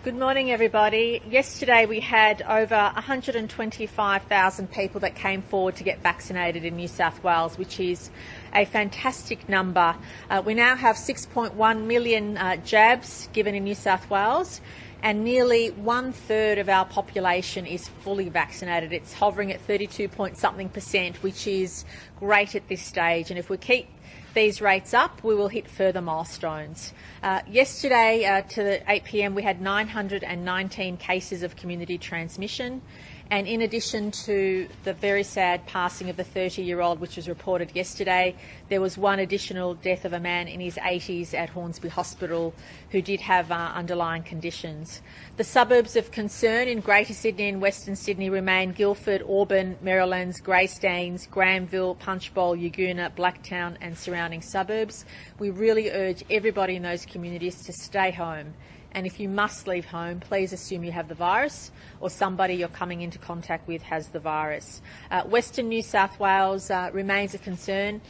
Good morning, everybody. Yesterday we had over 125,000 people that came forward to get vaccinated in New South Wales, which is a fantastic number. We now have 6.1 million jabs given in New South Wales, and nearly 1/3 of our population is fully vaccinated. It's hovering at 32-point-something%, which is great at this stage. And if we keep these rates up, we will hit further milestones. Yesterday to 8 p.m. we had 919 cases of community transmission, and in addition to the very sad passing of the 30-year-old, which was reported yesterday, there was one additional death of a man in his 80s at Hornsby Hospital who did have underlying conditions. The suburbs of concern in Greater Sydney and Western Sydney remain Guildford, Auburn, Merrylands, Greystanes, Granville, Punchbowl, Yagoona, Blacktown and surrounding suburbs. We really urge everybody in those communities to stay home. And if you must leave home, please assume you have the virus or somebody you're coming into contact with has the virus. Western New South Wales remains a concern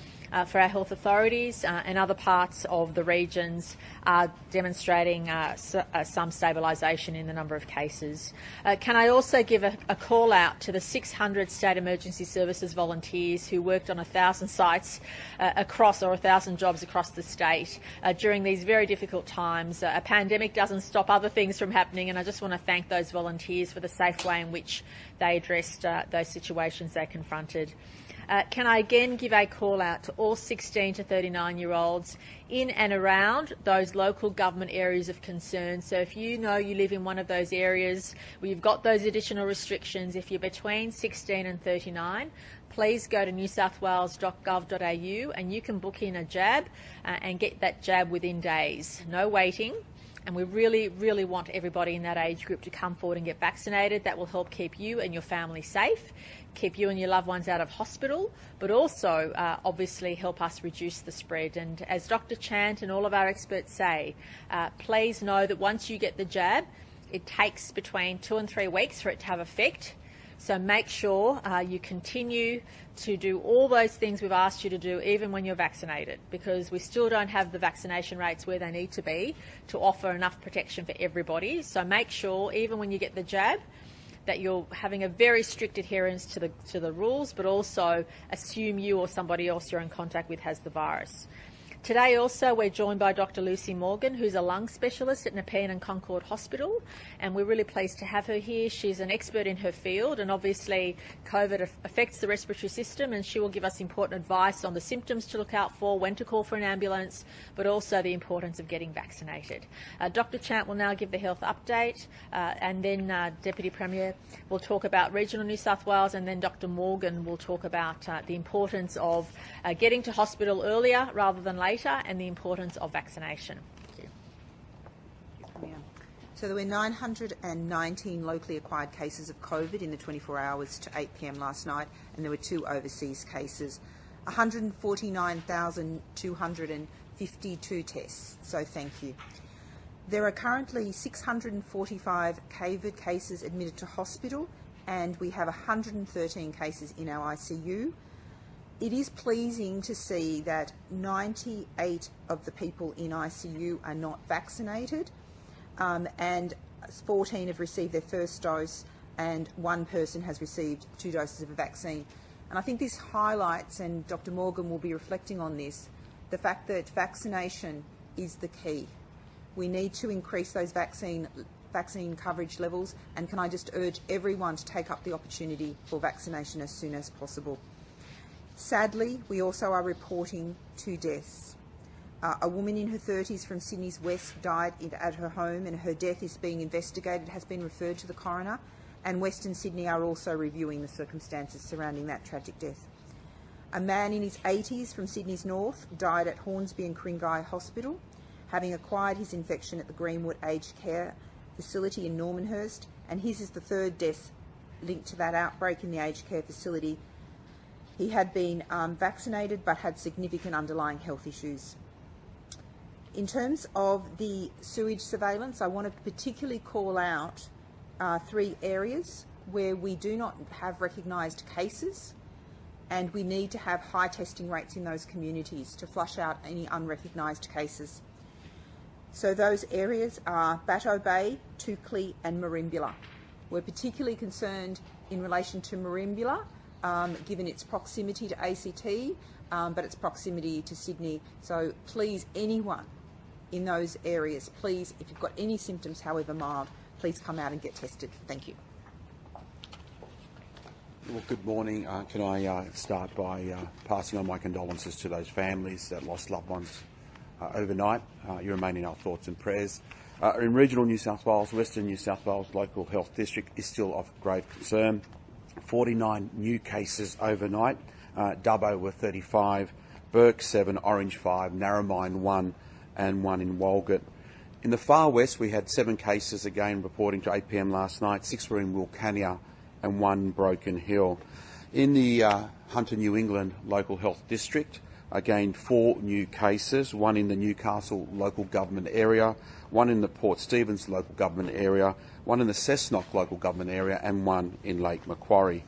for our health authorities, and other parts of the regions are demonstrating some stabilisation in the number of cases. Can I also give a call out to the 600 State Emergency Services volunteers who worked on 1,000 sites across, or 1,000 jobs across the state during these very difficult times. A pandemic doesn't stop other things from happening, and I just want to thank those volunteers for the safe way in which they addressed those situations they confronted. Can I again give a call out to all 16 to 39-year-olds in and around those local government areas of concern. So if you know you live in one of those areas where you've got those additional restrictions, if you're between 16 and 39, please go to newsouthwales.gov.au and you can book in a jab and get that jab within days. No waiting. And we really, really want everybody in that age group to come forward and get vaccinated. That will help keep you and your family safe, keep you and your loved ones out of hospital, but also obviously help us reduce the spread. And as Dr. Chant and all of our experts say, please know that once you get the jab, it takes between 2 and 3 weeks for it to have effect. So make sure you continue to do all those things we've asked you to do even when you're vaccinated, because we still don't have the vaccination rates where they need to be to offer enough protection for everybody. So make sure even when you get the jab that you're having a very strict adherence to the rules, but also assume you or somebody else you're in contact with has the virus. Today also we're joined by Dr. Lucy Morgan, who's a lung specialist at Nepean and Concord Hospital, and we're really pleased to have her here. She's an expert in her field, and obviously COVID affects the respiratory system, and she will give us important advice on the symptoms to look out for, when to call for an ambulance, but also the importance of getting vaccinated. Dr. Chant will now give the health update, and then Deputy Premier will talk about regional New South Wales, and then Dr. Morgan will talk about the importance of getting to hospital earlier rather than later, and the importance of vaccination. Thank you. So there were 919 locally acquired cases of COVID in the 24 hours to 8 p.m. last night, and there were 2 overseas cases. 149,252 tests, so thank you. There are currently 645 COVID cases admitted to hospital, and we have 113 cases in our ICU. It is pleasing to see that 98 of the people in ICU are not vaccinated, and 14 have received their first dose, and 1 person has received 2 doses of a vaccine. And I think this highlights, and Dr. Morgan will be reflecting on this, the fact that vaccination is the key. We need to increase those vaccine coverage levels, and can I just urge everyone to take up the opportunity for vaccination as soon as possible. Sadly, we also are reporting 2 deaths. A woman in her 30s from Sydney's west died at her home, and her death is being investigated, has been referred to the coroner, and Western Sydney are also reviewing the circumstances surrounding that tragic death. A man in his 80s from Sydney's north died at Hornsby and Kringai Hospital, having acquired his infection at the Greenwood Aged Care Facility in Normanhurst, and his is the 3rd death linked to that outbreak in the aged care facility. He had been vaccinated but had significant underlying health issues. In terms of the sewage surveillance, I want to particularly call out 3 areas where we do not have recognised cases, and we need to have high testing rates in those communities to flush out any unrecognised cases. So those areas are Bateau Bay, Toukley and Merimbula. We're particularly concerned in relation to Merimbula, given its proximity to ACT, but its proximity to Sydney. So please, anyone in those areas, please, if you've got any symptoms, however mild, please come out and get tested. Thank you. Well, good morning. Can I start by passing on my condolences to those families that lost loved ones overnight. You remain in our thoughts and prayers. In regional New South Wales, Western New South Wales Local Health District is still of grave concern. 49 new cases overnight. Dubbo were 35, Burke 7, Orange 5, Narromine 1 and 1 in Walgett. In the far west, we had 7 cases again reporting to 8 p.m. last night. 6 were in Wilcannia and 1 Broken Hill. In the Hunter New England Local Health District, again 4 new cases, 1 in the Newcastle local government area, 1 in the Port Stephens local government area, 1 in the Cessnock local government area and 1 in Lake Macquarie.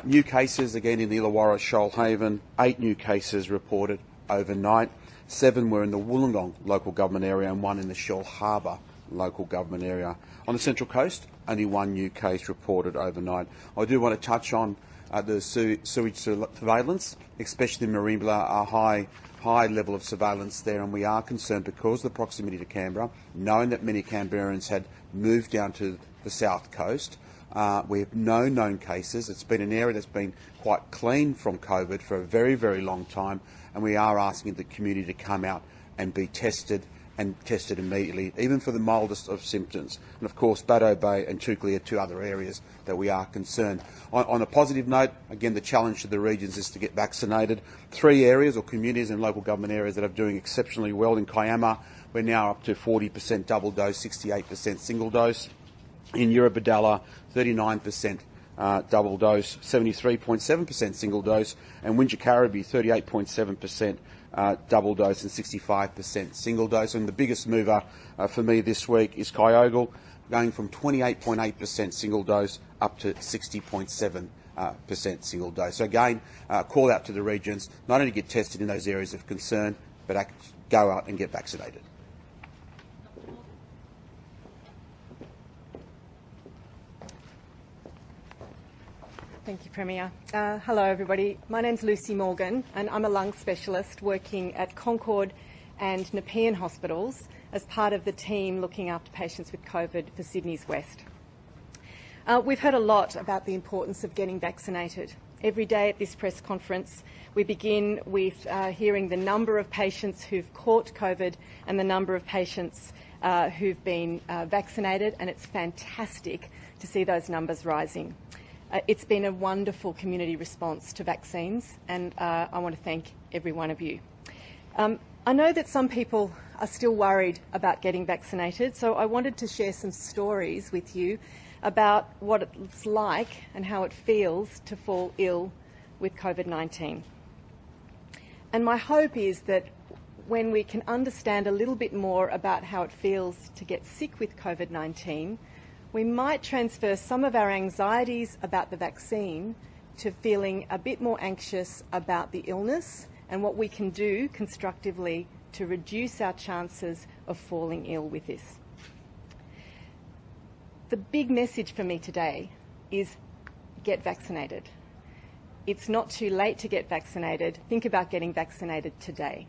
New cases again in the Illawarra Shoalhaven, 8 new cases reported overnight. 7 were in the Wollongong local government area and 1 in the Shell Harbour local government area. On the Central Coast, only 1 new case reported overnight. I do want to touch on the sewage surveillance, especially in Merimbula, a high level of surveillance there, and we are concerned because of the proximity to Canberra, knowing that many Canberrans had moved down to the south coast. We have no known cases. It's been an area that's been quite clean from COVID for a very, very long time, and we are asking the community to come out and be tested, and tested immediately, even for the mildest of symptoms. And of course, Bateau Bay and Toukley are 2 other areas that we are concerned. On a positive note, again, the challenge to the regions is to get vaccinated. 3 areas or communities and local government areas that are doing exceptionally well. In Kiama, we're now up to 40% double dose, 68% single dose. In Eurobodalla, 39% double dose, 73.7% single dose, and Wingecarribee, 38.7% double dose and 65% single dose. And the biggest mover for me this week is Kyogle, going from 28.8% single dose up to 60.7% single dose. So again, call out to the regions, not only get tested in those areas of concern, but go out and get vaccinated. Thank you, Premier. Hello, everybody. My name's Lucy Morgan, and I'm a lung specialist working at Concord and Nepean hospitals as part of the team looking after patients with COVID for Sydney's West. We've heard a lot about the importance of getting vaccinated. Every day at this press conference, we begin with hearing the number of patients who've caught COVID and the number of patients who've been vaccinated, and it's fantastic to see those numbers rising. It's been a wonderful community response to vaccines, and I want to thank every one of you. I know that some people are still worried about getting vaccinated, so I wanted to share some stories with you about what it's like and how it feels to fall ill with COVID-19. And my hope is that when we can understand a little bit more about how it feels to get sick with COVID-19, we might transfer some of our anxieties about the vaccine to feeling a bit more anxious about the illness and what we can do constructively to reduce our chances of falling ill with this. The big message for me today is get vaccinated. It's not too late to get vaccinated. Think about getting vaccinated today.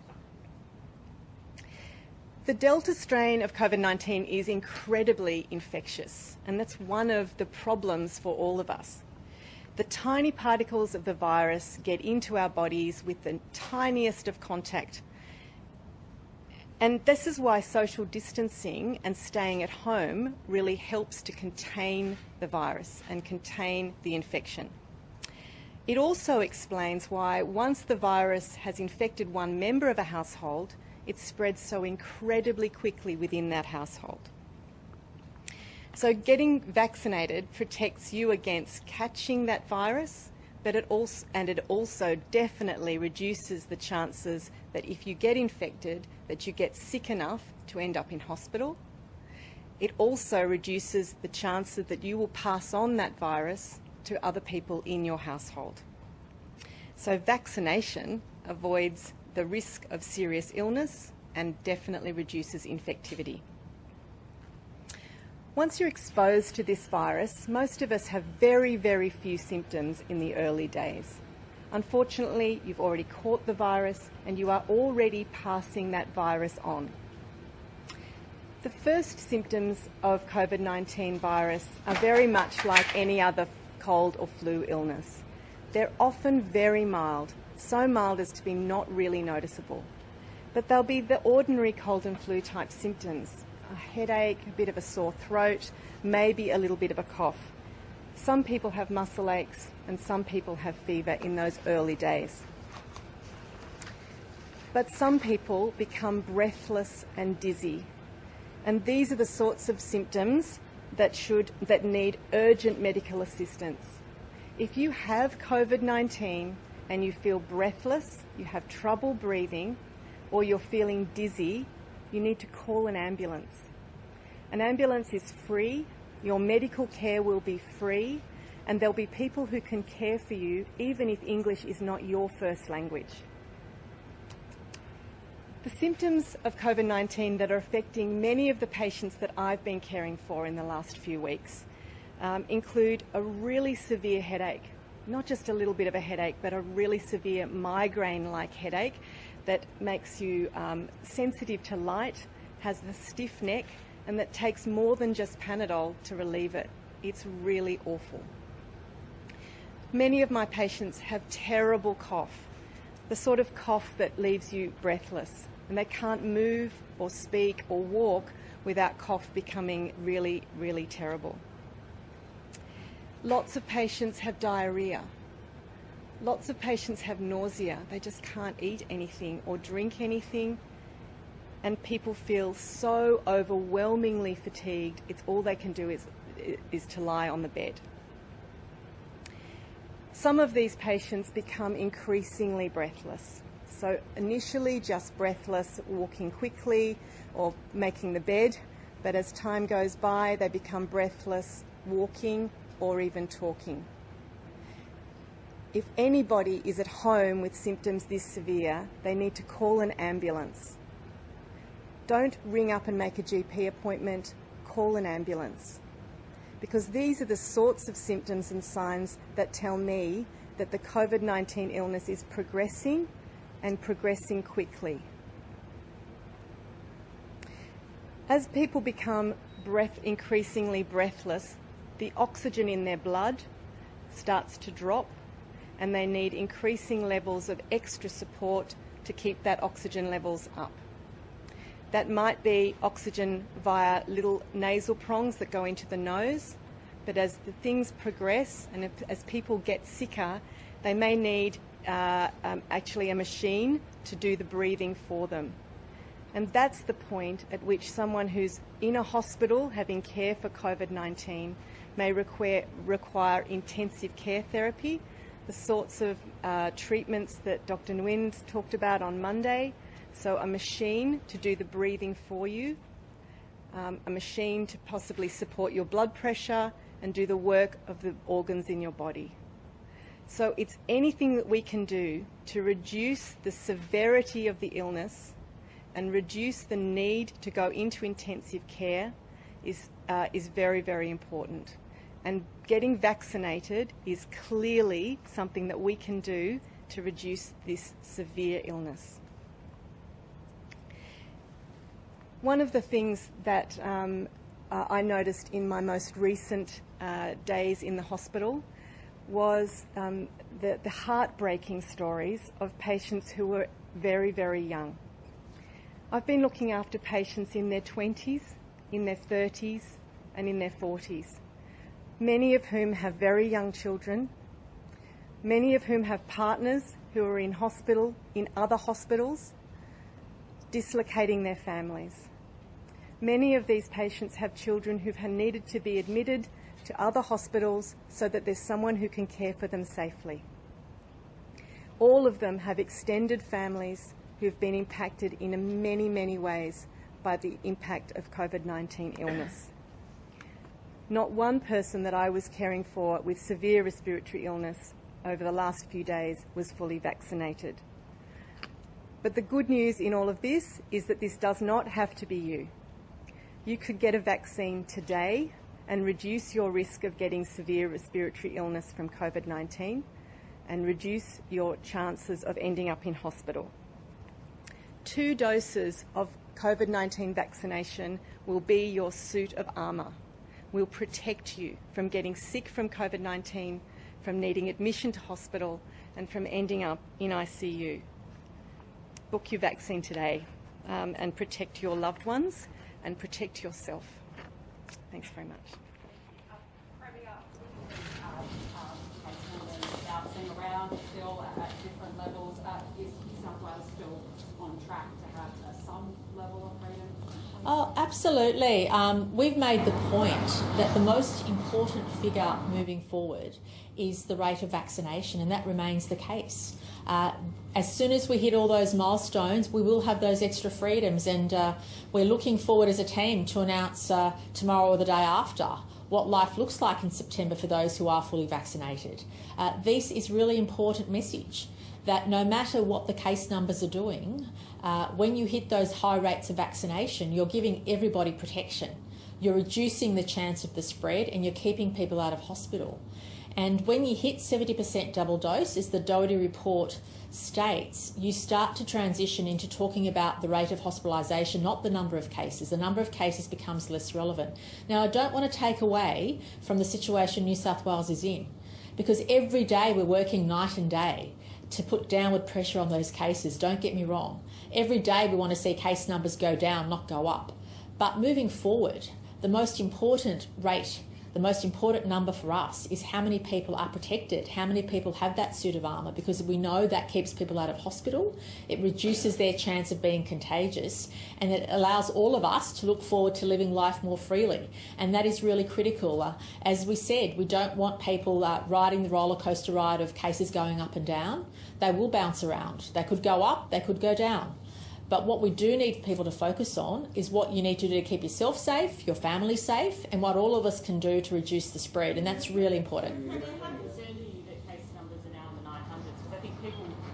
The Delta strain of COVID-19 is incredibly infectious, and that's one of the problems for all of us. The tiny particles of the virus get into our bodies with the tiniest of contact. And this is why social distancing and staying at home really helps to contain the virus and contain the infection. It also explains why once the virus has infected one member of a household, it spreads so incredibly quickly within that household. So getting vaccinated protects you against catching that virus, but it also definitely reduces the chances that if you get infected, that you get sick enough to end up in hospital. It also reduces the chances that you will pass on that virus to other people in your household. So vaccination avoids the risk of serious illness and definitely reduces infectivity. Once you're exposed to this virus, most of us have very, very few symptoms in the early days. Unfortunately, you've already caught the virus and you are already passing that virus on. The first symptoms of COVID-19 virus are very much like any other cold or flu illness. They're often very mild, so mild as to be not really noticeable. But they'll be the ordinary cold and flu type symptoms: a headache, a bit of a sore throat, maybe a little bit of a cough. Some people have muscle aches and some people have fever in those early days. But some people become breathless and dizzy. And these are the sorts of symptoms that need urgent medical assistance. If you have COVID-19 and you feel breathless, you have trouble breathing, or you're feeling dizzy, you need to call an ambulance. An ambulance is free, your medical care will be free, and there'll be people who can care for you even if English is not your first language. The symptoms of COVID-19 that are affecting many of the patients that I've been caring for in the last few weeks include a really severe headache, not just a little bit of a headache, but a really severe migraine-like headache that makes you sensitive to light, has a stiff neck, and that takes more than just Panadol to relieve it. It's really awful. Many of my patients have terrible cough, the sort of cough that leaves you breathless, and they can't move or speak or walk without cough becoming really, really terrible. Lots of patients have diarrhea. Lots of patients have nausea. They just can't eat anything or drink anything. And people feel so overwhelmingly fatigued, it's all they can do is to lie on the bed. Some of these patients become increasingly breathless. So initially just breathless, walking quickly or making the bed, but as time goes by, they become breathless, walking or even talking. If anybody is at home with symptoms this severe, they need to call an ambulance. Don't ring up and make a GP appointment, call an ambulance. Because these are the sorts of symptoms and signs that tell me that the COVID-19 illness is progressing and progressing quickly. As people become increasingly breathless, the oxygen in their blood starts to drop and they need increasing levels of extra support to keep that oxygen levels up. That might be oxygen via little nasal prongs that go into the nose, but as the things progress and as people get sicker, they may need actually a machine to do the breathing for them. And that's the point at which someone who's in a hospital having care for COVID-19 may require intensive care therapy, the sorts of treatments that Dr. Nguyen talked about on Monday. So a machine to do the breathing for you, a machine to possibly support your blood pressure and do the work of the organs in your body. So it's anything that we can do to reduce the severity of the illness and reduce the need to go into intensive care is very, very important. And getting vaccinated is clearly something that we can do to reduce this severe illness. One of the things that I noticed in my most recent days in the hospital was the heartbreaking stories of patients who were very, very young. I've been looking after patients in their 20s, in their 30s, and in their 40s, many of whom have very young children, many of whom have partners who are in hospital, in other hospitals, dislocating their families. Many of these patients have children who've needed to be admitted to other hospitals so that there's someone who can care for them safely. All of them have extended families who've been impacted in many, many ways by the impact of COVID-19 illness. Not one person that I was caring for with severe respiratory illness over the last few days was fully vaccinated. But the good news in all of this is that this does not have to be you. You could get a vaccine today and reduce your risk of getting severe respiratory illness from COVID-19 and reduce your chances of ending up in hospital. 2 doses of COVID-19 vaccination will be your suit of armour. Will protect you from getting sick from COVID-19, from needing admission to hospital and from ending up in ICU. Book your vaccine today and protect your loved ones and protect yourself. Thanks very much. Bouncing around still at different levels. Is New South Wales still on track to have some level of freedom? Oh, absolutely. We've made the point that the most important figure moving forward is the rate of vaccination, and that remains the case. As soon as we hit all those milestones, we will have those extra freedoms, and we're looking forward as a team to announce tomorrow or the day after what life looks like in September for those who are fully vaccinated. This is really important message that no matter what the case numbers are doing, when you hit those high rates of vaccination, you're giving everybody protection. You're reducing the chance of the spread and you're keeping people out of hospital. And when you hit 70% double dose, as the Doherty report states, you start to transition into talking about the rate of hospitalisation, not the number of cases. The number of cases becomes less relevant. Now, I don't want to take away from the situation New South Wales is in, because every day we're working night and day to put downward pressure on those cases. Don't get me wrong. Every day we want to see case numbers go down, not go up. But moving forward, the most important number for us is how many people are protected, how many people have that suit of armour, because we know that keeps people out of hospital, it reduces their chance of being contagious, and it allows all of us to look forward to living life more freely. And that is really critical. As we said, we don't want people riding the roller coaster ride of cases going up and down. They will bounce around. They could go up, they could go down. But what we do need people to focus on is what you need to do to keep yourself safe, your family safe, and what all of us can do to reduce the spread, and that's really important. How concerned are you that case numbers are now in the 900s? Because I think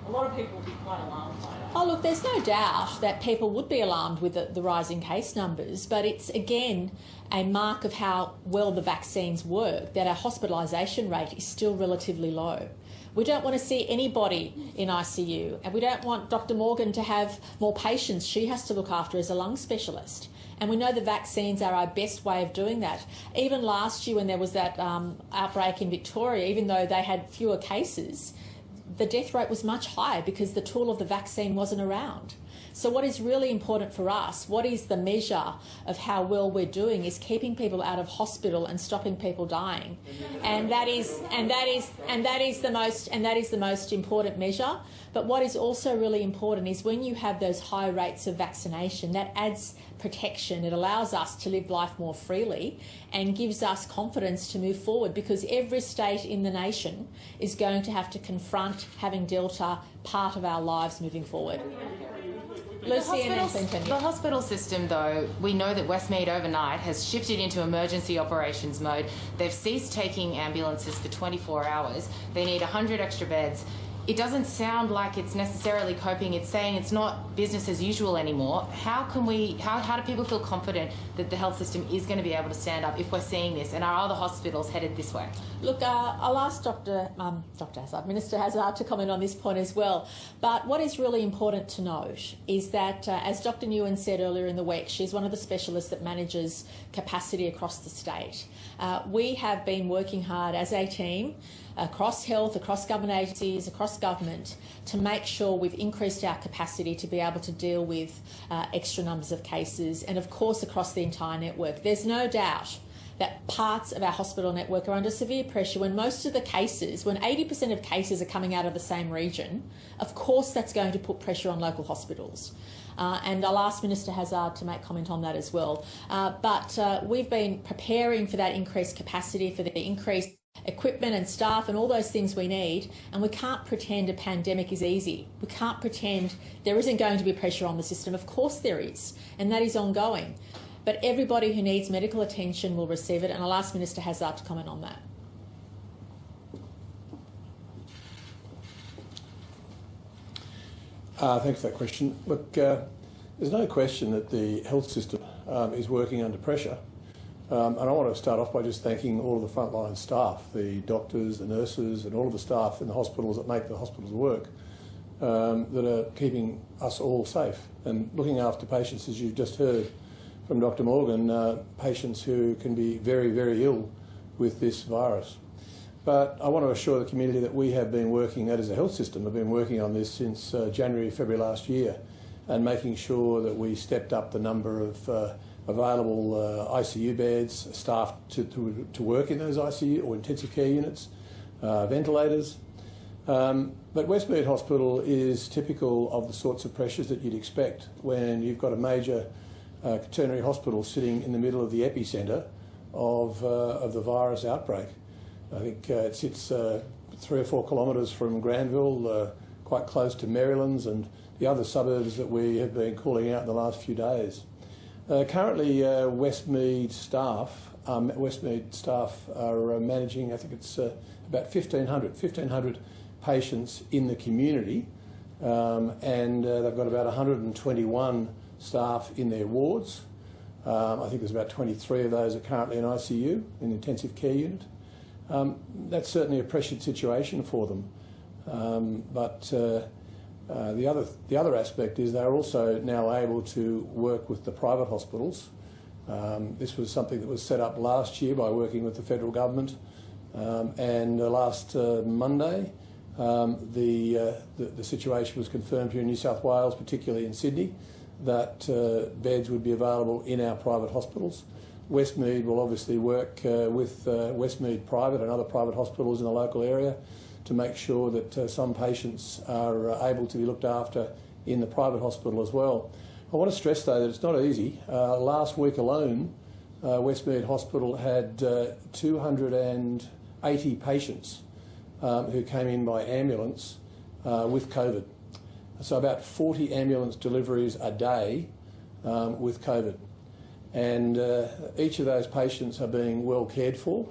a lot of people will be quite alarmed by that. Oh, look, there's no doubt that people would be alarmed with the rising case numbers, but it's, again, a mark of how well the vaccines work, that our hospitalisation rate is still relatively low. We don't want to see anybody in ICU, and we don't want Dr. Morgan to have more patients she has to look after as a lung specialist. And we know the vaccines are our best way of doing that. Even last year when there was that outbreak in Victoria, even though they had fewer cases, the death rate was much higher because the tool of the vaccine wasn't around. So what is really important for us, what is the measure of how well we're doing, is keeping people out of hospital and stopping people dying. And that is the most important measure. But what is also really important is when you have those high rates of vaccination, that adds protection. It allows us to live life more freely and gives us confidence to move forward, because every state in the nation is going to have to confront having Delta part of our lives moving forward. Lucy and then Clinton. The hospital system, though, we know that Westmead overnight has shifted into emergency operations mode. They've ceased taking ambulances for 24 hours. They need 100 extra beds. It doesn't sound like it's necessarily coping. It's saying it's not business as usual anymore. How do people feel confident that the health system is going to be able to stand up if we're seeing this? And are other hospitals headed this way? Look, I'll ask Minister Hazard to comment on this point as well. But what is really important to note is that, as Dr. Nguyen said earlier in the week, she's one of the specialists that manages capacity across the state. We have been working hard as a team across health, across government agencies, across government, to make sure we've increased our capacity to be able to deal with extra numbers of cases, and of course across the entire network. There's no doubt that parts of our hospital network are under severe pressure when most of the cases, when 80% of cases are coming out of the same region. Of course that's going to put pressure on local hospitals. And I'll ask Minister Hazard to make comment on that as well. But we've been preparing for that increased capacity, for the increased equipment and staff and all those things we need, and we can't pretend a pandemic is easy. We can't pretend there isn't going to be pressure on the system. Of course there is, and that is ongoing. But everybody who needs medical attention will receive it, and I'll ask Minister Hazard to comment on that. Thanks for that question. Look, there's no question that the health system is working under pressure. And I want to start off by just thanking all of the frontline staff, the doctors, the nurses and all of the staff in the hospitals that make the hospitals work, that are keeping us all safe and looking after patients, as you've just heard from Dr Morgan, patients who can be very, very ill with this virus. But I want to assure the community that we have been working, that is the health system, have been working on this since January, February last year, and making sure that we stepped up the number of available ICU beds, staff to work in those ICU or intensive care units, ventilators. But Westmead Hospital is typical of the sorts of pressures that you'd expect when you've got a major quaternary hospital sitting in the middle of the epicentre of the virus outbreak. I think it sits 3 or 4 kilometres from Granville, quite close to Marylands and the other suburbs that we have been calling out in the last few days. Currently, Westmead staff are managing, I think it's about 1,500 patients in the community, and they've got about 121 staff in their wards. I think there's about 23 of those are currently in ICU, in intensive care unit. That's certainly a pressured situation for them, but the other aspect is they're also now able to work with the private hospitals. This was something that was set up last year by working with the federal government, and last Monday the situation was confirmed here in New South Wales, particularly in Sydney, that beds would be available in our private hospitals. Westmead will obviously work with Westmead Private and other private hospitals in the local area to make sure that some patients are able to be looked after in the private hospital as well. I want to stress, though, that it's not easy. Last week alone, Westmead Hospital had 280 patients who came in by ambulance with COVID. So about 40 ambulance deliveries a day with COVID. And each of those patients are being well cared for.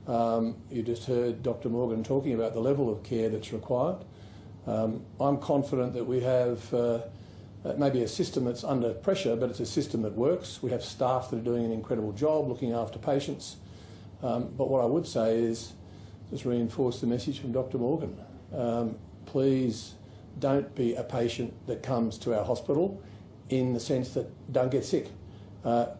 You just heard Dr Morgan talking about the level of care that's required. I'm confident that we have maybe a system that's under pressure, but it's a system that works. We have staff that are doing an incredible job looking after patients. But what I would say is just reinforce the message from Dr Morgan. Please don't be a patient that comes to our hospital in the sense that don't get sick.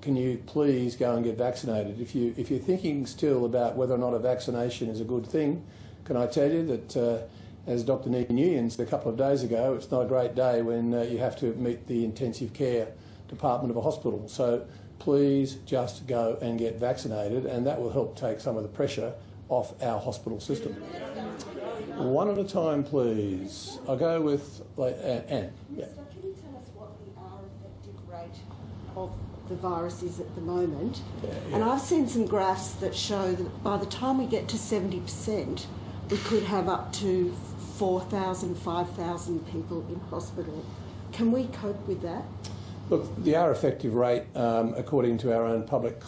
Can you please go and get vaccinated? If you're thinking still about whether or not a vaccination is a good thing, can I tell you that, as Dr Nguyen said a couple of days ago, it's not a great day when you have to meet the intensive care department of a hospital. So please just go and get vaccinated, and that will help take some of the pressure off our hospital system. One at a time, please. I'll go with Anne. Yeah. Can you tell us what the R-effective rate of the virus is at the moment? Yeah. And I've seen some graphs that show that by the time we get to 70%, we could have up to 4,000, 5,000 people in hospital. Can we cope with that? Look, the R-effective rate, according to our own public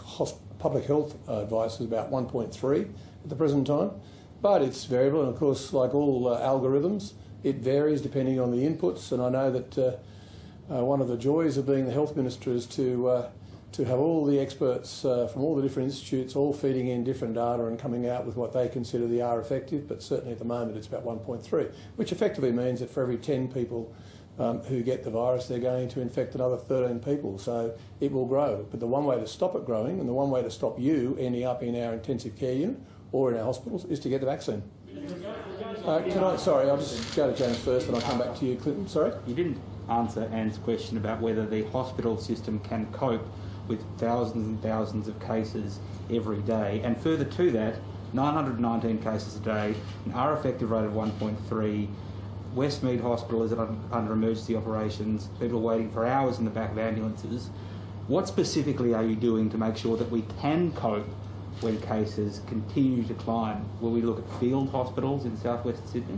health advice, is about 1.3 at the present time. But it's variable, and of course, like all algorithms, it varies depending on the inputs. And I know that one of the joys of being the health minister is to have all the experts from all the different institutes all feeding in different data and coming out with what they consider the R effective. But certainly at the moment it's about 1.3, which effectively means that for every 10 people who get the virus, they're going to infect another 13 people. So it will grow. But the one way to stop it growing, and the one way to stop you ending up in our intensive care unit or in our hospitals, is to get the vaccine. Sorry, I'll just go to James first and I'll come back to you, Clinton. Sorry? You didn't answer Anne's question about whether the hospital system can cope with thousands and thousands of cases every day. And further to that, 919 cases a day, an R-effective rate of 1.3, Westmead Hospital is under emergency operations, people are waiting for hours in the back of ambulances. What specifically are you doing to make sure that we can cope when cases continue to climb? Will we look at field hospitals in southwest Sydney?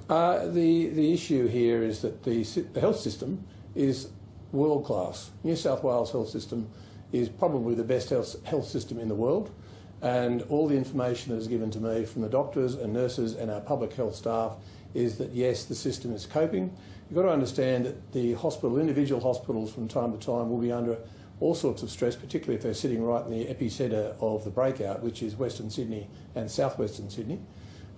The issue here is that the health system is world class. New South Wales health system is probably the best health system in the world. And all the information that is given to me from the doctors and nurses and our public health staff is that, yes, the system is coping. You've got to understand that the individual hospitals from time to time will be under all sorts of stress, particularly if they're sitting right in the epicentre of the breakout, which is Western Sydney and southwestern Sydney.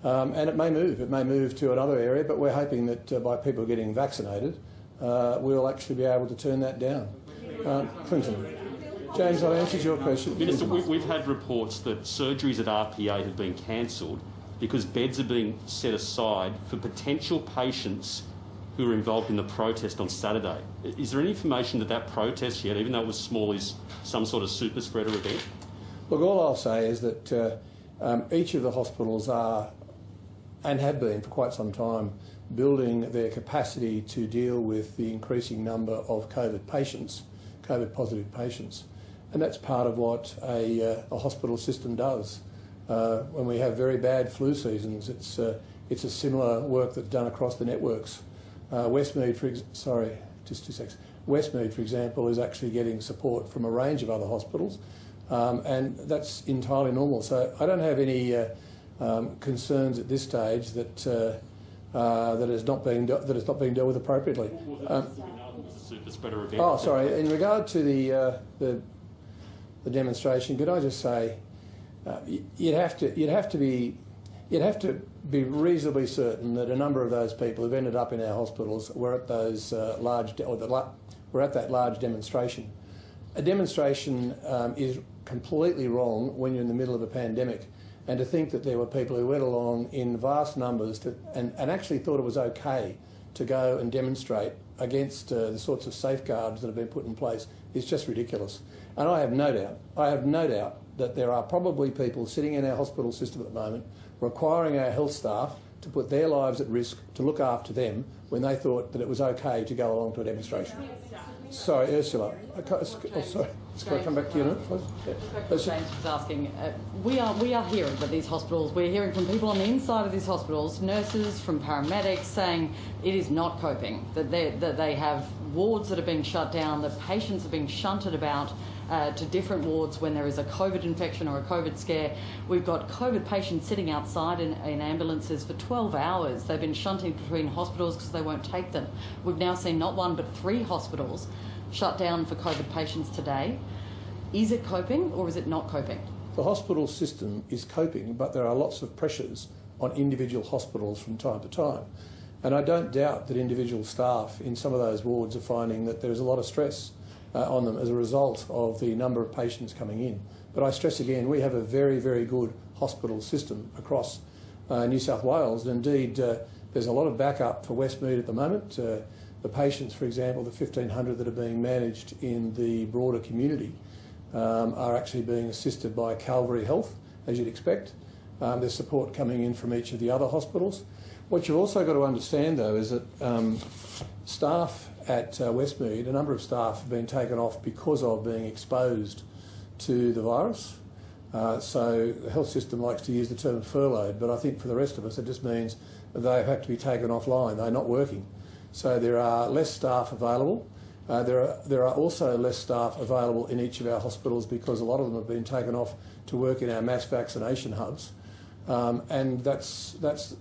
And it may move to another area, but we're hoping that by people getting vaccinated, we'll actually be able to turn that down. Clinton. James, I've answered your question. Minister, we've had reports that surgeries at RPA have been cancelled because beds are being set aside for potential patients who were involved in the protest on Saturday. Is there any information that that protest yet, even though it was small, is some sort of super spreader event? Look, all I'll say is that each of the hospitals are, and have been for quite some time, building their capacity to deal with the increasing number of COVID positive patients. And that's part of what a hospital system does. When we have very bad flu seasons, it's a similar work that's done across the networks. Westmead, for example, is actually getting support from a range of other hospitals, and that's entirely normal. So I don't have any concerns at this stage that is not being dealt with appropriately. Oh, sorry. In regard to the demonstration, could I just say you'd have to be reasonably certain that a number of those people who've ended up in our hospitals were at those were at that large demonstration. A demonstration is completely wrong when you're in the middle of a pandemic, and to think that there were people who went along in vast numbers and actually thought it was okay to go and demonstrate against the sorts of safeguards that have been put in place is just ridiculous. And I have no doubt that there are probably people sitting in our hospital system at the moment requiring our health staff to put their lives at risk to look after them when they thought that it was okay to go along to a demonstration. Sorry, Ursula. Sorry. Can I come back to you now, please? James was asking, we are hearing that these hospitals, we're hearing from people on the inside of these hospitals, nurses, from paramedics, saying it is not coping, that they have wards that are being shut down, that patients are being shunted about to different wards when there is a COVID infection or a COVID scare. We've got COVID patients sitting outside in ambulances for 12 hours. They've been shunting between hospitals because they won't take them. We've now seen not one but 3 hospitals shut down for COVID patients today. Is it coping or is it not coping? The hospital system is coping, but there are lots of pressures on individual hospitals from time to time. And I don't doubt that individual staff in some of those wards are finding that there's a lot of stress on them as a result of the number of patients coming in. But I stress again, we have a very, very good hospital system across New South Wales. And indeed, there's a lot of backup for Westmead at the moment. The patients, for example, the 1,500 that are being managed in the broader community are actually being assisted by Calvary Health, as you'd expect. There's support coming in from each of the other hospitals. What you've also got to understand, though, is that staff at Westmead, a number of staff have been taken off because of being exposed to the virus. So the health system likes to use the term furloughed, but I think for the rest of us it just means that they have to be taken offline. They're not working. So there are less staff available. There are also less staff available in each of our hospitals because a lot of them have been taken off to work in our mass vaccination hubs. And that's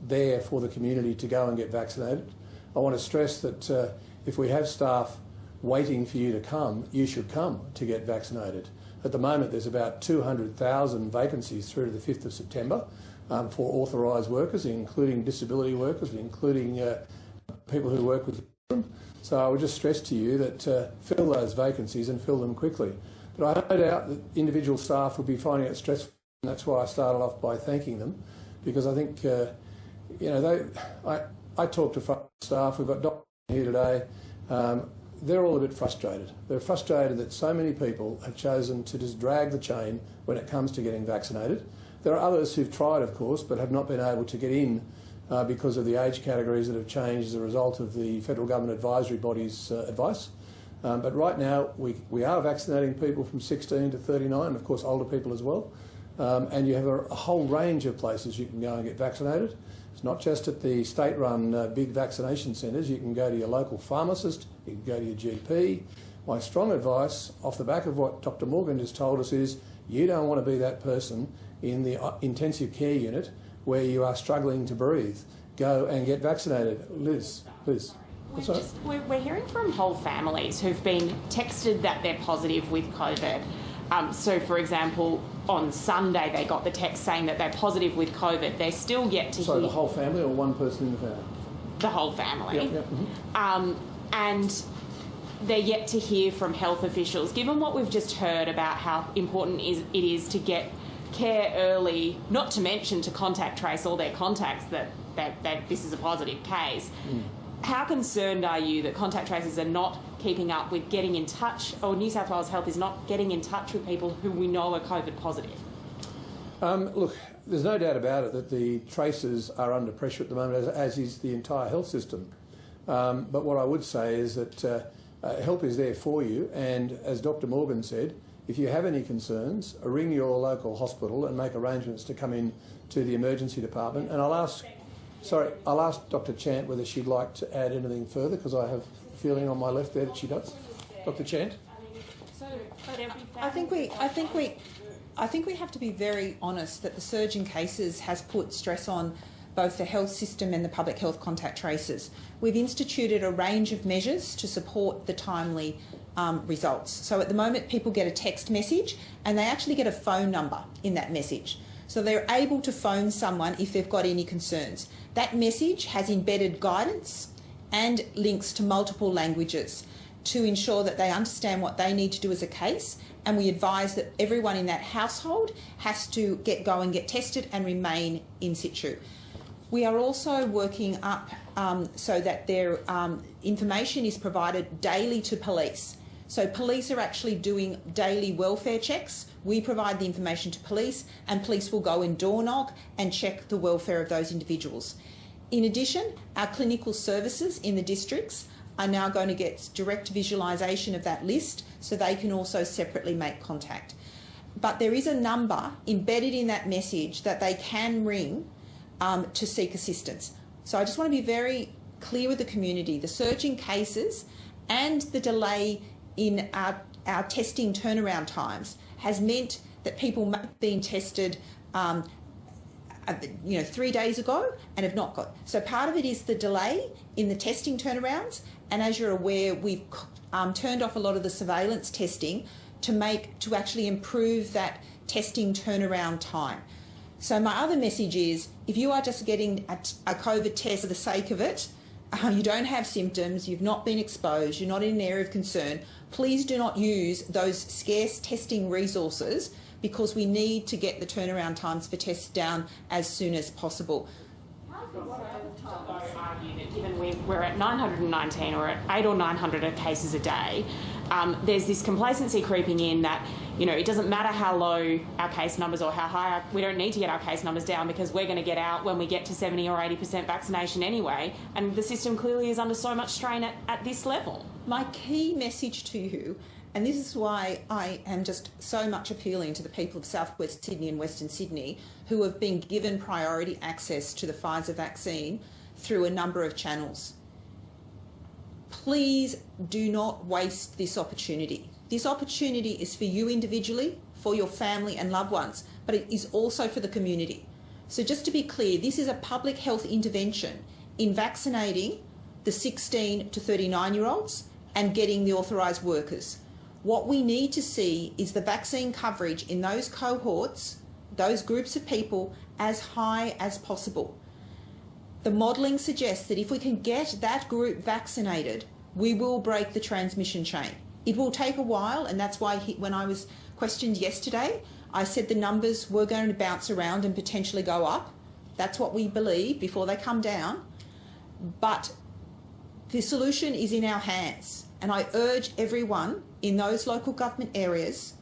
there for the community to go and get vaccinated. I want to stress that if we have staff waiting for you to come, you should come to get vaccinated. At the moment, there's about 200,000 vacancies through to the 5th of September for authorised workers, including disability workers, including people who work with children. So I would just stress to you that fill those vacancies and fill them quickly. But I have no doubt that individual staff will be finding it stressful, and that's why I started off by thanking them, because I think, I talk to staff, we've got doctors here today, they're all a bit frustrated. They're frustrated that so many people have chosen to just drag the chain when it comes to getting vaccinated. There are others who've tried, of course, but have not been able to get in because of the age categories that have changed as a result of the federal government advisory body's advice. But right now, we are vaccinating people from 16 to 39, and of course older people as well. And you have a whole range of places you can go and get vaccinated. It's not just at the state-run big vaccination centres. You can go to your local pharmacist, you can go to your GP. My strong advice, off the back of what Dr. Morgan just told us, is you don't want to be that person in the intensive care unit where you are struggling to breathe. Go and get vaccinated. Liz, please. We're hearing from whole families who've been texted that they're positive with COVID. So, for example, on Sunday they got the text saying that they're positive with COVID. They're still yet to hear... So the whole family or one person in the family? The whole family. Yep. Mm-hmm. And they're yet to hear from health officials. Given what we've just heard about how important it is to get care early, not to mention to contact trace all their contacts that this is a positive case, how concerned are you that contact tracers are not keeping up with getting in touch, or New South Wales Health is not getting in touch with people who we know are COVID positive? Look, there's no doubt about it that the tracers are under pressure at the moment, as is the entire health system. But what I would say is that help is there for you, and as Dr Morgan said, if you have any concerns, ring your local hospital and make arrangements to come in to the emergency department. And I'll ask Dr Chant whether she'd like to add anything further, because I have a feeling on my left there that she does. Dr Chant? I think we have to be very honest that the surge in cases has put stress on both the health system and the public health contact tracers. We've instituted a range of measures to support the timely results. So at the moment people get a text message and they actually get a phone number in that message. So they're able to phone someone if they've got any concerns. That message has embedded guidance and links to multiple languages to ensure that they understand what they need to do as a case, and we advise that everyone in that household has to get tested and remain in situ. We are also working up so that their information is provided daily to police. So police are actually doing daily welfare checks. We provide the information to police, and police will go and door knock and check the welfare of those individuals. In addition, our clinical services in the districts are now going to get direct visualisation of that list so they can also separately make contact. But there is a number embedded in that message that they can ring to seek assistance. So I just want to be very clear with the community. The surge in cases and the delay in our testing turnaround times has meant that people may have been tested 3 days ago and have not got. So part of it is the delay in the testing turnarounds, and as you're aware, we've turned off a lot of the surveillance testing to actually improve that testing turnaround time. So my other message is, if you are just getting a COVID test for the sake of it, you don't have symptoms, you've not been exposed, you're not in an area of concern, please do not use those scarce testing resources, because we need to get the turnaround times for tests down as soon as possible. Argue that given we're at 919 or at 800 or 900 cases a day, there's this complacency creeping in that, it doesn't matter how low our case numbers or how high, we don't need to get our case numbers down because we're going to get out when we get to 70 or 80% vaccination anyway, and the system clearly is under so much strain at this level. My key message to you, and this is why I am just so much appealing to the people of South West Sydney and Western Sydney who have been given priority access to the Pfizer vaccine through a number of channels. Please do not waste this opportunity. This opportunity is for you individually, for your family and loved ones, but it is also for the community. So just to be clear, this is a public health intervention in vaccinating the 16 to 39-year-olds and getting the authorised workers. What we need to see is the vaccine coverage in those cohorts, those groups of people, as high as possible. The modelling suggests that if we can get that group vaccinated, we will break the transmission chain. It will take a while, and that's why when I was questioned yesterday, I said the numbers were going to bounce around and potentially go up. That's what we believe before they come down. But the solution is in our hands, and I urge everyone in those local government areas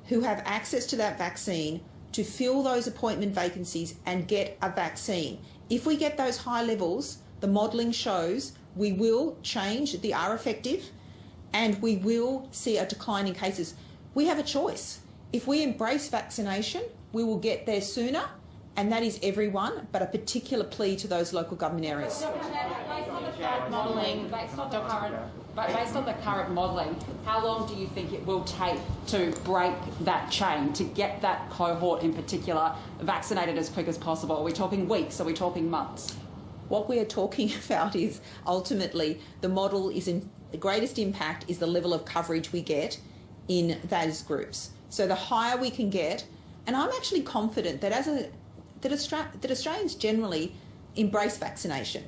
who have access to that vaccine to fill those appointment vacancies and get a vaccine. If we get those high levels, the modelling shows we will change the R effective and we will see a decline in cases. We have a choice. If we embrace vaccination, we will get there sooner and that is everyone, but a particular plea to those local government areas. Based on the current modelling, based on the current modelling, how long do you think it will take to break that chain, to get that cohort in particular vaccinated as quick as possible? Are we talking weeks? Are we talking months? What we are talking about is ultimately the model is the greatest impact is the level of coverage we get in those groups. So the higher we can get, and I'm actually confident that that Australians generally embrace vaccination.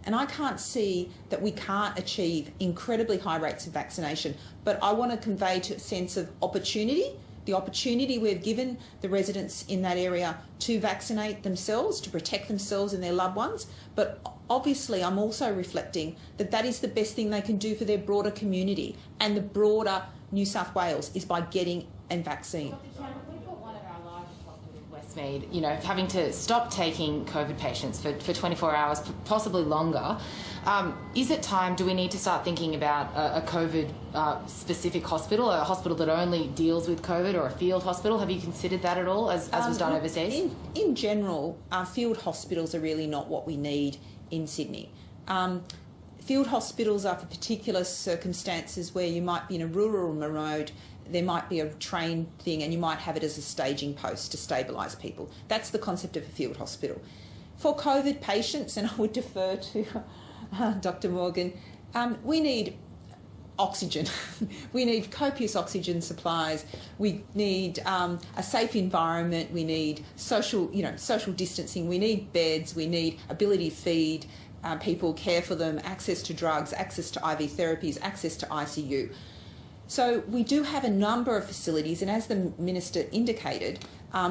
And I can't see that we can't achieve incredibly high rates of vaccination. But I want to convey to a sense of opportunity, the opportunity we've given the residents in that area to vaccinate themselves, to protect themselves and their loved ones. But obviously I'm also reflecting that that is the best thing they can do for their broader community and the broader New South Wales is by getting a vaccine. Westmead, you know, having to stop taking COVID patients for 24 hours, possibly longer. Is it time, do we need to start thinking about a COVID-specific hospital, a hospital that only deals with COVID, or a field hospital? Have you considered that at all, as was done overseas? In general, field hospitals are really not what we need in Sydney. Field hospitals are for particular circumstances where you might be in a rural or remote, there might be a train thing and you might have it as a staging post to stabilise people. That's the concept of a field hospital. For COVID patients, and I would defer to Dr. Morgan, we need oxygen. We need copious oxygen supplies. We need a safe environment. We need social distancing. We need beds. We need ability to feed people, care for them, access to drugs, access to IV therapies, access to ICU. So we do have a number of facilities, and as the Minister indicated,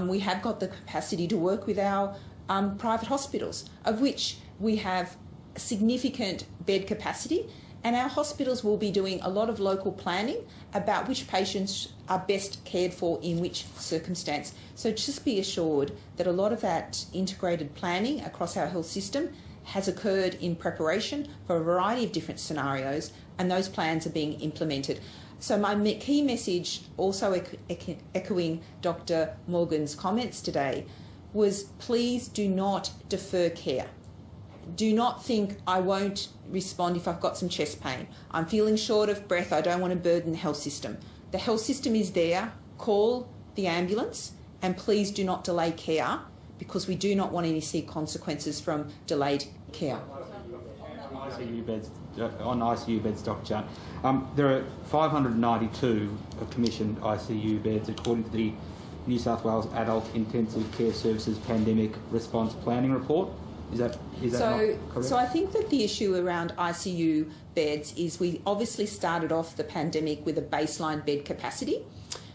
we have got the capacity to work with our private hospitals, of which we have significant bed capacity, and our hospitals will be doing a lot of local planning about which patients are best cared for in which circumstance. So just be assured that a lot of that integrated planning across our health system has occurred in preparation for a variety of different scenarios, and those plans are being implemented. So my key message, also echoing Dr. Morgan's comments today, was please do not defer care. Do not think I won't respond if I've got some chest pain. I'm feeling short of breath. I don't want to burden the health system. The health system is there. Call the ambulance and please do not delay care because we do not want any consequences from delayed care. On ICU beds, Dr. Chant, there are 592 commissioned ICU beds according to the New South Wales Adult Intensive Care Services Pandemic Response Planning Report. Is that not correct? So I think that the issue around ICU beds is we obviously started off the pandemic with a baseline bed capacity.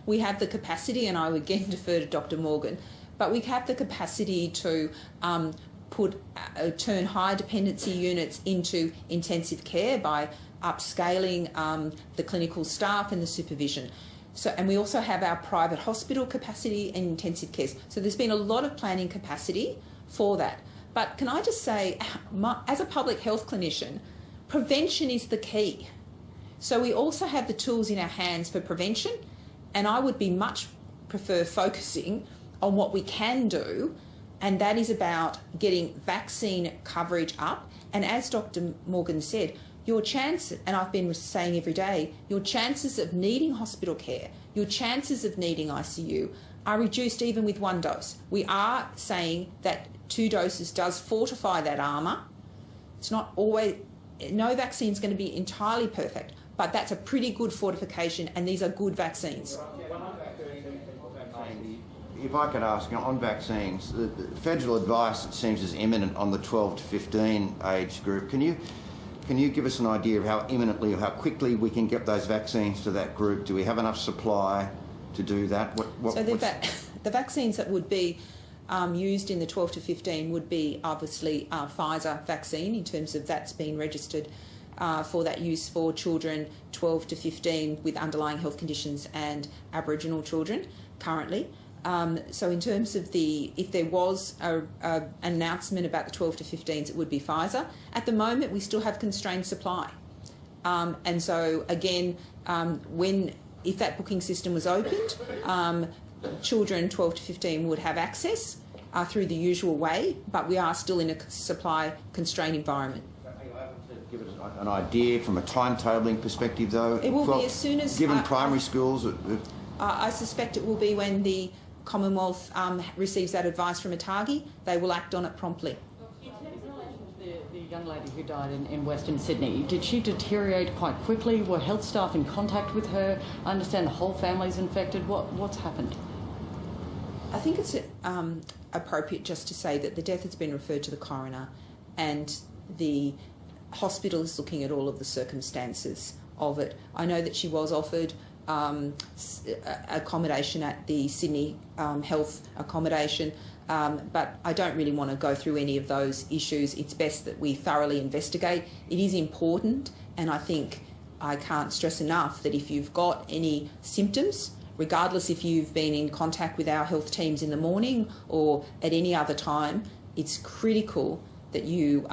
We have the capacity, and I would again defer to Dr. Morgan, but we have the capacity to turn high dependency units into intensive care by upscaling the clinical staff and the supervision. So, and we also have our private hospital capacity and intensive care. So there's been a lot of planning capacity for that. But can I just say, as a public health clinician, prevention is the key. So we also have the tools in our hands for prevention, and I would be much prefer focusing on what we can do, and that is about getting vaccine coverage up. And as Dr. Morgan said, your chance, and I've been saying every day, your chances of needing hospital care, your chances of needing ICU are reduced even with one dose. We are saying that 2 doses does fortify that armour. It's not always, no vaccine is going to be entirely perfect, but that's a pretty good fortification, and these are good vaccines. If I could ask, on vaccines, the federal advice, it seems, is imminent on the 12 to 15 age group. Can you give us an idea of how imminently or how quickly we can get those vaccines to that group? Do we have enough supply to do that? The vaccines that would be used in the 12 to 15 would be obviously Pfizer vaccine, in terms of that's been registered for that use for children 12 to 15 with underlying health conditions and Aboriginal children currently. So in terms of if there was an announcement about the 12 to 15s, it would be Pfizer. At the moment, we still have constrained supply. And so again, if that booking system was opened, children 12 to 15 would have access. through the usual way, but we are still in a supply-constrained environment. Are you able to give us an idea from a timetabling perspective, though? It will be as soon as... Given primary schools... I suspect it will be when the Commonwealth receives that advice from ATAGI. They will act on it promptly. The young lady who died in Western Sydney, did she deteriorate quite quickly? Were health staff in contact with her? I understand the whole family's infected. What's happened? I think it's appropriate just to say that the death has been referred to the coroner, and the hospital is looking at all of the circumstances of it. I know that she was offered accommodation at the Sydney Health accommodation, but I don't really want to go through any of those issues. It's best that we thoroughly investigate. It is important, and I think I can't stress enough that if you've got any symptoms, regardless if you've been in contact with our health teams in the morning or at any other time, it's critical that you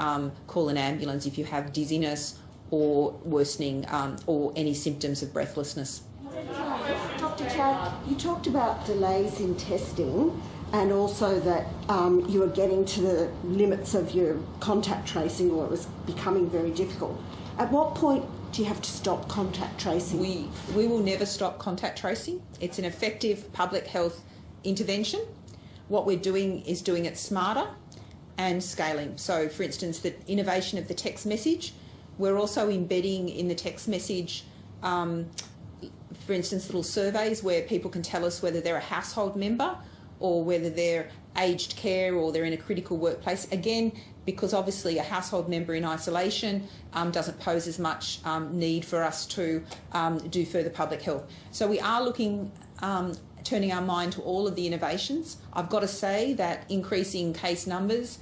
call an ambulance if you have dizziness or worsening or any symptoms of breathlessness. Dr. Chant, you talked about delays in testing and also that you were getting to the limits of your contact tracing, or it was becoming very difficult. At what point do you have to stop contact tracing? We will never stop contact tracing. It's an effective public health intervention. What we're doing is doing it smarter and scaling. So, for instance, the innovation of the text message, we're also embedding in the text message, for instance, little surveys where people can tell us whether they're a household member or whether they're aged care or they're in a critical workplace. Again, because obviously a household member in isolation doesn't pose as much need for us to do further public health. So we are looking, turning our mind to all of the innovations. I've got to say that increasing case numbers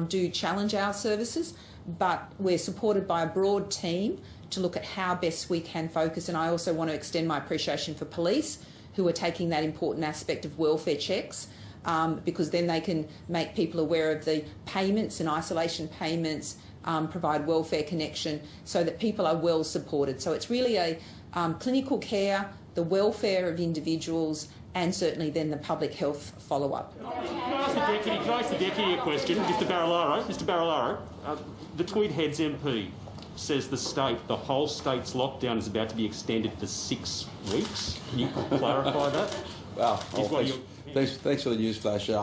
do challenge our services, but we're supported by a broad team to look at how best we can focus. And I also want to extend my appreciation for police, who are taking that important aspect of welfare checks, because then they can make people aware of the payments and isolation payments, provide welfare connection so that people are well supported. So it's really a clinical care, the welfare of individuals, and certainly then the public health follow-up. Can I ask the Deputy a question? Mr Barilaro, the Tweed Heads MP says the whole state's lockdown is about to be extended for 6 weeks. Can you clarify that? Well, thanks for the news flash. The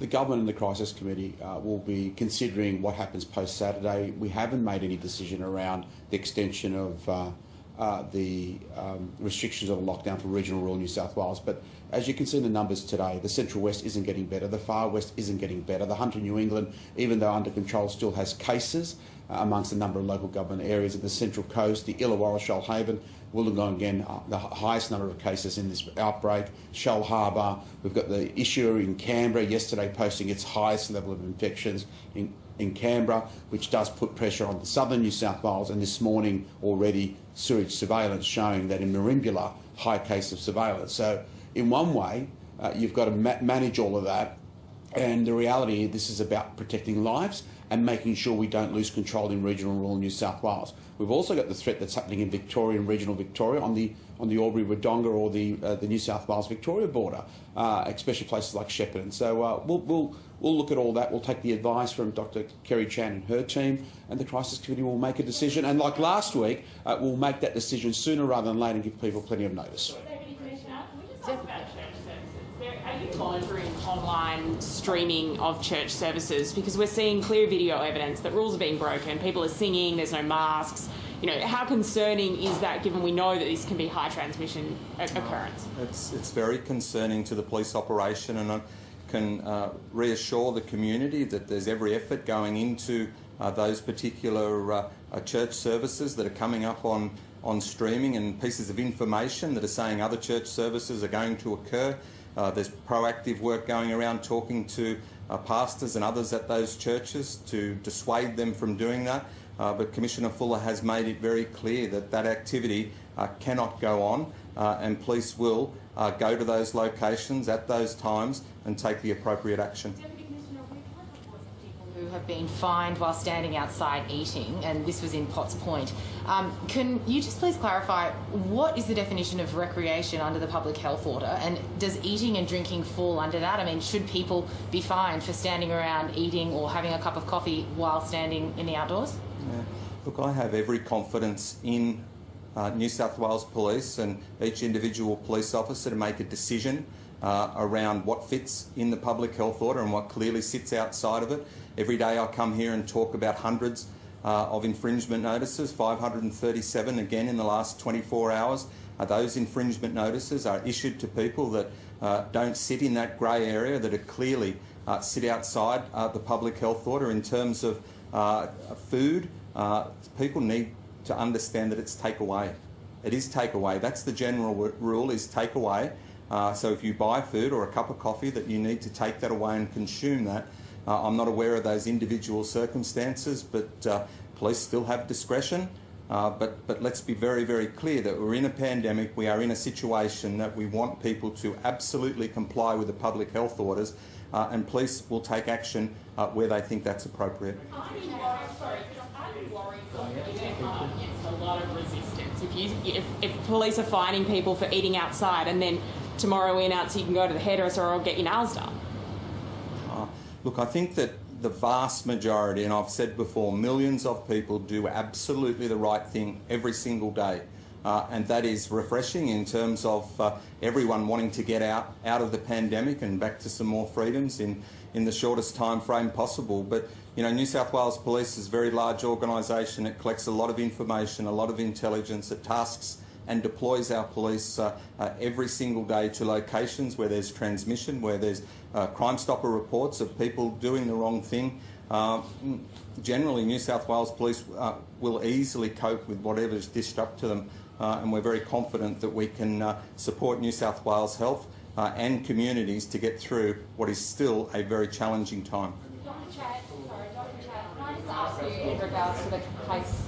government and the crisis committee will be considering what happens post-Saturday. We haven't made any decision around the extension of the restrictions of a lockdown for regional rural New South Wales. But as you can see in the numbers today, the Central West isn't getting better, the Far West isn't getting better. The Hunter New England, even though under control, still has cases amongst a number of local government areas. Of the Central Coast, the Illawarra, Shoalhaven, Wollongong again, the highest number of cases in this outbreak. Shoal Harbour, we've got the issue in Canberra yesterday posting its highest level of infections in Canberra, which does put pressure on the southern New South Wales, and this morning already sewage surveillance showing that in Merimbula, high case of surveillance. So in one way, you've got to manage all of that, and the reality is this is about protecting lives and making sure we don't lose control in regional rural New South Wales. We've also got the threat that's happening in Victoria and regional Victoria on the Albury-Wodonga or the New South Wales-Victoria border, especially places like Shepparton. So we'll look at all that. We'll take the advice from Dr. Kerry Chant and her team, and the crisis committee will make a decision. And like last week, we'll make that decision sooner rather than later and give people plenty of notice. Are you monitoring online streaming of church services? Because we're seeing clear video evidence that rules are being broken, people are singing, there's no masks. You know, how concerning is that, given we know that this can be high transmission occurrence? It's very concerning to the police operation, and I can reassure the community that there's every effort going into those particular church services that are coming up on streaming, and pieces of information that are saying other church services are going to occur. There's proactive work going around talking to pastors and others at those churches to dissuade them from doing that. But Commissioner Fuller has made it very clear that that activity cannot go on, and police will go to those locations at those times and take the appropriate action. Deputy Commissioner, we've had reports of people who who have been fined while standing outside eating, and this was in Potts Point. Can you just please clarify what is the definition of recreation under the public health order, and does eating and drinking fall under that? I mean, should people be fined for standing around eating or having a cup of coffee while standing in the outdoors? Yeah. Look, I have every confidence in New South Wales Police and each individual police officer to make a decision around what fits in the public health order and what clearly sits outside of it. Every day I come here and talk about hundreds of infringement notices, 537 again in the last 24 hours. Those infringement notices are issued to people that don't sit in that grey area, that are clearly sit outside the public health order. In terms of food, people need to understand that it's takeaway. It is takeaway. That's the general rule, is takeaway. So if you buy food or a cup of coffee, that you need to take that away and consume that. I'm not aware of those individual circumstances, but police still have discretion. But let's be very, very clear that we're in a pandemic. We are in a situation that we want people to absolutely comply with the public health orders, and police will take action where they think that's appropriate. Are you worried that you're going up against a lot of resistance? If police are fining people for eating outside and then tomorrow we announce you can go to the hairdresser or get your nails done? Look, I think that the vast majority, and I've said before, millions of people do absolutely the right thing every single day. And that is refreshing in terms of everyone wanting to get out of the pandemic and back to some more freedoms in the shortest time frame possible. But, you know, New South Wales Police is a very large organisation. It collects a lot of information, a lot of intelligence. It tasks and deploys our police every single day to locations where there's transmission, where there's Crime Stopper reports of people doing the wrong thing. Generally, New South Wales Police will easily cope with whatever's dished up to them, and we're very confident that we can support New South Wales Health and communities to get through what is still a very challenging time. Dr. Chant, can I just ask you in regards to the case?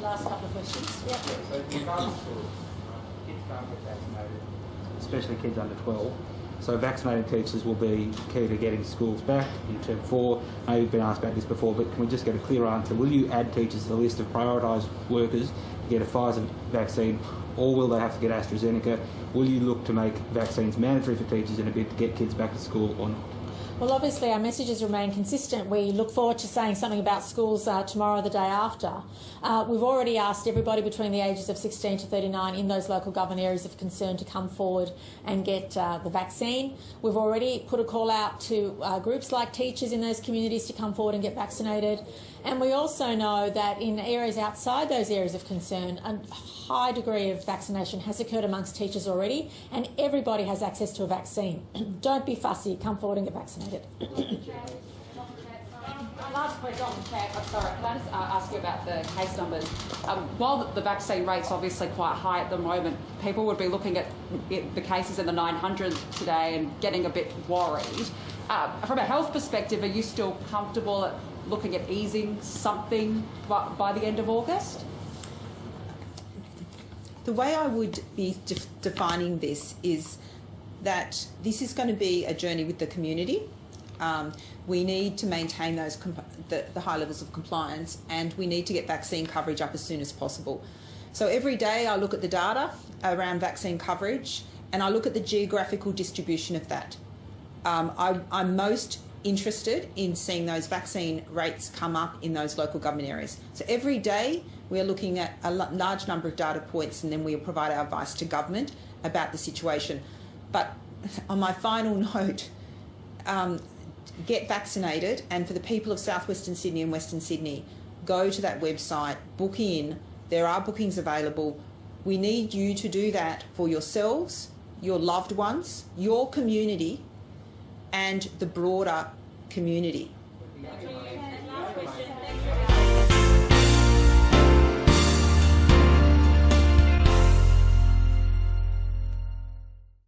Last couple of questions. Yep. So in regards to kids can't get vaccinated, especially kids under 12. So vaccinated teachers will be key to getting schools back in term 4. I know you've been asked about this before, but can we just get a clear answer? Will you add teachers to the list of prioritised workers to get a Pfizer vaccine, or will they have to get AstraZeneca? Will you look to make vaccines mandatory for teachers in a bid to get kids back to school or not? Well, obviously our messages remain consistent. We look forward to saying something about schools tomorrow or the day after. We've already asked everybody between the ages of 16 to 39 in those local government areas of concern to come forward and get the vaccine. We've already put a call out to groups like teachers in those communities to come forward and get vaccinated. And we also know that in areas outside those areas of concern, a high degree of vaccination has occurred amongst teachers already, and everybody has access to a vaccine. Don't be fussy, come forward and get vaccinated. Last question, I'm sorry, can I just ask you about the case numbers? While the vaccine rate's obviously quite high at the moment, people would be looking at the cases in the 900s today and getting a bit worried. From a health perspective, are you still comfortable at looking at easing something by the end of August? The way I would be defining this is that this is going to be a journey with the community. We need to maintain those the high levels of compliance, and we need to get vaccine coverage up as soon as possible. So every day I look at the data around vaccine coverage and I look at the geographical distribution of that. I'm most interested in seeing those vaccine rates come up in those local government areas. So every day we're looking at a large number of data points, and then we'll provide our advice to government about the situation. But on my final note, get vaccinated, and for the people of southwestern Sydney and Western Sydney, go to that website, book in. There are bookings available. We need you to do that for yourselves, your loved ones, your community, and the broader community. Last question.